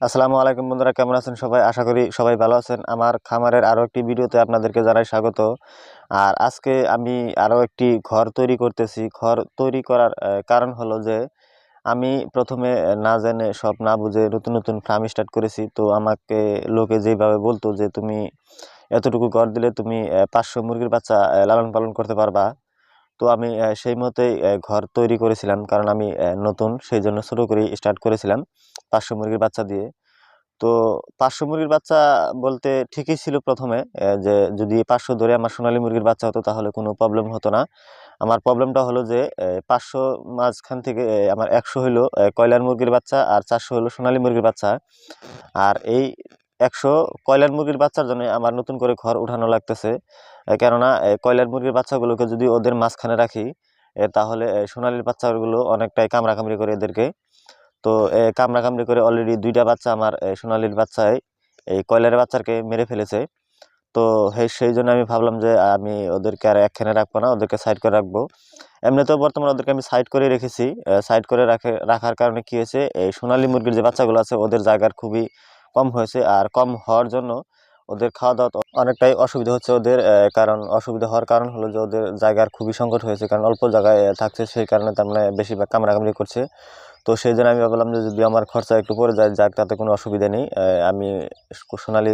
আসসালামু আলাইকুম বন্ধুরা, কেমন আছেন সবাই? আশা করি সবাই ভালো আছেন। আমার খামারের আরো একটি ভিডিওতে আপনাদেরকে জানাই স্বাগত। আর আজকে আমি আরো একটি ঘর তৈরি করতেছি। ঘর তৈরি করার কারণ হলো যে আমি প্রথমে না জেনে সব না বুঝে নতুন নতুন ফার্ম স্টার্ট করেছি। তো আমাকে লোকে যেভাবে বলতো যে তুমি এতটুকু ঘর দিলে তুমি 500 মুরগির বাচ্চা লালন পালন করতে পারবা। তো আমি সেই মতোই ঘর তৈরি করেছিলাম, কারণ আমি নতুন, সেই জন্য ছোট করে স্টার্ট করেছিলাম 500 মুরগির বাচ্চা দিয়ে। তো 500 মুরগির বাচ্চা বলতে ঠিকই ছিল প্রথমে, যে যদি 500 ধরে আমার সোনালী মুরগির বাচ্চা হতো তাহলে কোনো প্রবলেম হতো না। আমার প্রবলেমটা হলো যে 500 মাঝখান থেকে আমার 100 হইলো কয়লার মুরগির বাচ্চা আর 400 হলো সোনালী মুরগির বাচ্চা। আর এই 100 কয়লার মুরগির বাচ্চার জন্য আমার নতুন করে ঘর উঠানো লাগতেছে। কেননা কয়লার মুরগির বাচ্চাগুলোকে যদি ওদের মাঝখানে রাখি, তাহলে সোনালীর বাচ্চাগুলো অনেকটাই কামড়াকামড়ি করে এদেরকে। তো কামড়াকামড়ি করে অলরেডি 2টা বাচ্চা আমার সোনালীর বাচ্চায় এই কয়লারের বাচ্চাকে মেরে ফেলেছে। তো সেই জন্য আমি ভাবলাম যে আমি ওদেরকে আর একখানে রাখবো না, ওদেরকে সাইড করে রাখবো। এমনিতেও বর্তমানে ওদেরকে আমি সাইড করে রেখেছি। সাইড করে রাখার কারণে কি হয়েছে, এই সোনালী মুরগির যে বাচ্চাগুলো আছে ওদের জায়গার খুবই কম হয়েছে। আর কম হওয়ার জন্য ওদের খাওয়া দাওয়া অনেকটাই অসুবিধা হচ্ছে ওদের। কারণ অসুবিধা হওয়ার কারণ হলো যে ওদের জায়গার খুবই সংকট হয়েছে, কারণ অল্প জায়গায় থাকছে, সেই কারণে তার মানে বেশিরভাগ কামড়াকামড়ি করছে। তো সেই জন্য আমি ভাবলাম যে যদি আমার খরচা একটু পড়ে যায়, যাক, তাতে কোনো অসুবিধা নেই। আমি সোনালী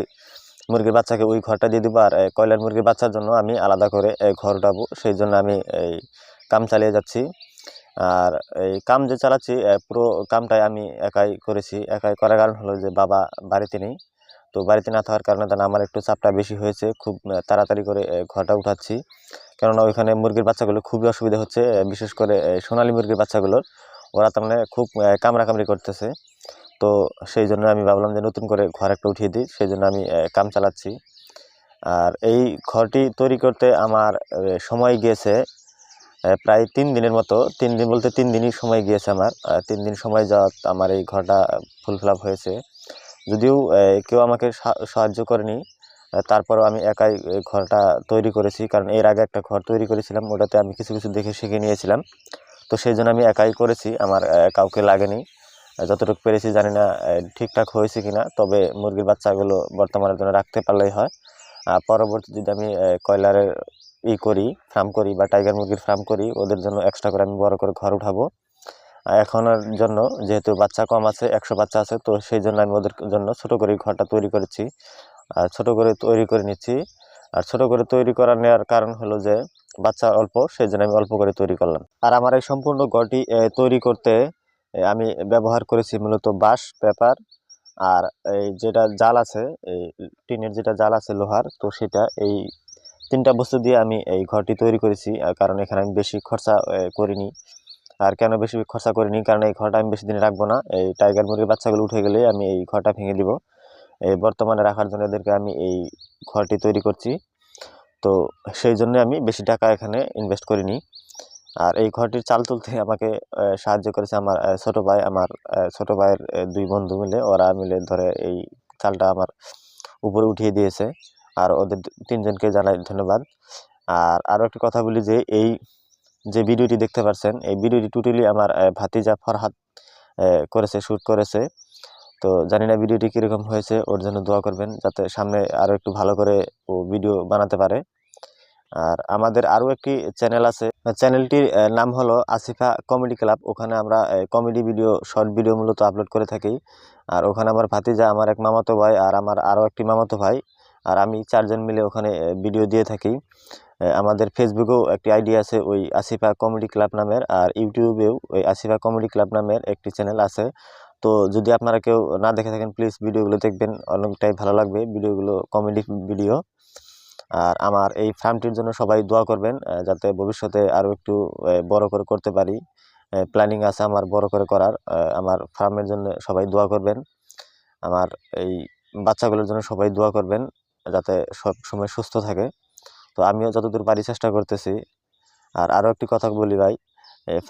মুরগির বাচ্চাকে ওই ঘরটা দিয়ে দিব, আর কয়লার মুরগির বাচ্চার জন্য আমি আলাদা করে ঘর উঠাবো। সেই জন্য আমি এই কাম চালিয়ে যাচ্ছি। আর এই কাম যে চালাচ্ছি, পুরো কামটাই আমি একাই করেছি। একাই করার কারণ হলো যে বাবা বাড়িতে নেই। তো বাড়িতে না থাকার কারণে তাহলে আমার একটু চাপটা বেশি হয়েছে। খুব তাড়াতাড়ি করে ঘরটা উঠাচ্ছি, কেননা ওইখানে মুরগির বাচ্চাগুলো খুবই অসুবিধা হচ্ছে। বিশেষ করে সোনালী মুরগির বাচ্চাগুলোর, ওরা তার মানে খুব কামড়াকামড়ি করতেছে। তো সেই জন্য আমি ভাবলাম যে নতুন করে ঘর একটা উঠিয়ে দিই, সেই জন্য আমি কাম চালাচ্ছি। আর এই ঘরটি তৈরি করতে আমার সময় গিয়েছে প্রায় 3 দিনের মতো। 3 দিন বলতে 3 দিনই সময় গিয়েছে আমার। 3 দিন সময় যাওয়া আমার এই ঘরটা ফুল ফিল আপ হয়েছে। যদিও কেউ আমাকে সাহায্য করেনি, তারপরেও আমি একাই এই ঘরটা তৈরি করেছি। কারণ এর আগে একটা ঘর তৈরি করেছিলাম, ওটাতে আমি কিছু কিছু দেখে শিখে নিয়েছিলাম। তো সেই জন্য আমি একাই করেছি, আমার কাউকে লাগেনি। যতটুকু পেরেছি, জানি না ঠিকঠাক হয়েছে কিনা, তবে মুরগির বাচ্চাগুলো বর্তমানের জন্য রাখতে পারলেই হয়। পরবর্তী যদি আমি কয়লারের করি, ফার্ম করি, বা টাইগার মুরগির ফার্ম করি, ওদের জন্য এক্সট্রা করে আমি বড় করে ঘর উঠাবো। এখনের জন্য যেহেতু বাচ্চা কম আছে, 100 বাচ্চা আছে, তো সেই জন্য আমি ওদের জন্য ছোট করে ঘরটা তৈরি করেছি। আর ছোট করে তৈরি করে নিচ্ছি। আর ছোট করে তৈরি করা নেওয়ার কারণ হলো যে বাচ্চা অল্প, সেই জন্য আমি অল্প করে তৈরি করলাম। আর আমার এই সম্পূর্ণ ঘরটি তৈরি করতে আমি ব্যবহার করেছি মূলত বাঁশ, পেপার, আর এই যেটা জাল আছে, এই টিনের যেটা জাল আছে লোহার, তো সেটা, এই 3টা বস্তু দিয়ে আমি এই ঘরটি তৈরি করেছি। কারণ এখানে আমি বেশি খরচা করিনি। আর কেন বেশি খরচা করিনি, কারণ এই ঘরটা আমি বেশি দিন রাখবো না। এই টাইগার মুরগির বাচ্চাগুলো উঠে গেলে আমি এই ঘরটা ভেঙে দিব। এই বর্তমানে রাখার জন্য এদেরকে আমি এই ঘরটি তৈরি করছি। তো সেই জন্য আমি বেশি টাকা এখানে ইনভেস্ট করিনি। আর এই ঘরটির চাল তুলতে আমাকে সাহায্য করেছে আমার ছোট ভাই। আমার ছোট ভাইয়ের 2 বন্ধু মিলে, ওরা মিলে ধরে এই চালটা আমার উপরে উঠিয়ে দিয়েছে। আর ওদের 3জনকে জানাই ধন্যবাদ। আর আরও একটি কথা বলি যে এই যে ভিডিওটি দেখতে পাচ্ছেন, এই ভিডিওটি টোটালি আমার ভাতিজা ফরহাদ করেছে, শ্যুট করেছে। তো জানি না ভিডিওটি কীরকম হয়েছে, ওর জন্য দোয়া করবেন যাতে সামনে আরও একটু ভালো করে ও ভিডিও বানাতে পারে। আর আমাদের আরও একটি চ্যানেল আছে, চ্যানেলটির নাম হলো আসিফা কমেডি ক্লাব। ওখানে আমরা কমেডি ভিডিও, শর্ট ভিডিও মূলত আপলোড করে থাকি। আর ওখানে আমার ভাতিজা, আমার এক মামাতো ভাই, আর আমার আরও একটি মামাতো ভাই, আর আমি 4জন মিলে ওখানে ভিডিও দিয়ে থাকি। আমাদের ফেসবুকেও একটি আইডি আছে ওই আসিফা কমেডি ক্লাব নামের, আর ইউটিউবেও ওই আসিফা কমেডি ক্লাব নামের একটি চ্যানেল আছে। তো যদি আপনারা কেউ না দেখে থাকেন, প্লিজ ভিডিওগুলো দেখবেন, অনেকটাই ভালো লাগবে ভিডিওগুলো, কমেডি ভিডিও। আর আমার এই ফার্মটির জন্য সবাই দোয়া করবেন, যাতে ভবিষ্যতে আরও একটু বড় করে করতে পারি। প্ল্যানিং আছে আমার বড় করে করার। আমার ফার্মের জন্য সবাই দোয়া করবেন। আমার এই বাচ্চাগুলোর জন্য সবাই দোয়া করবেন, যাতে সব সময় সুস্থ থাকে। তো আমিও যতদূর পারি চেষ্টা করতেছি। আর আরও একটি কথা বলি ভাই,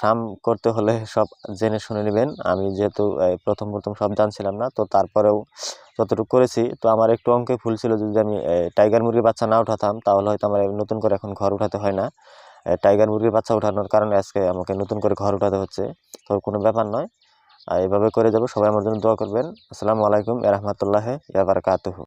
ফার্ম করতে হলে সব জেনে শুনে নেবেন। আমি যেহেতু প্রথম প্রথম সব জানছিলাম না, তো তারপরেও যতটুকু করেছি। তো আমার একটু অঙ্কে ভুল ছিল, যদি আমি টাইগার মুরগির বাচ্চা না উঠাতাম তাহলে হয়তো আমার নতুন করে এখন ঘর উঠাতে হয় না। টাইগার মুরগির বাচ্চা উঠানোর কারণে আজকে আমাকে নতুন করে ঘর উঠাতে হচ্ছে। তো কোনো ব্যাপার নয়। এভাবে করে যাব। সবাই আমার জন্য দোয়া করবেন। আসসালামু আলাইকুম ওয়া রাহমাতুল্লাহি ওয়া বারাকাতুহু।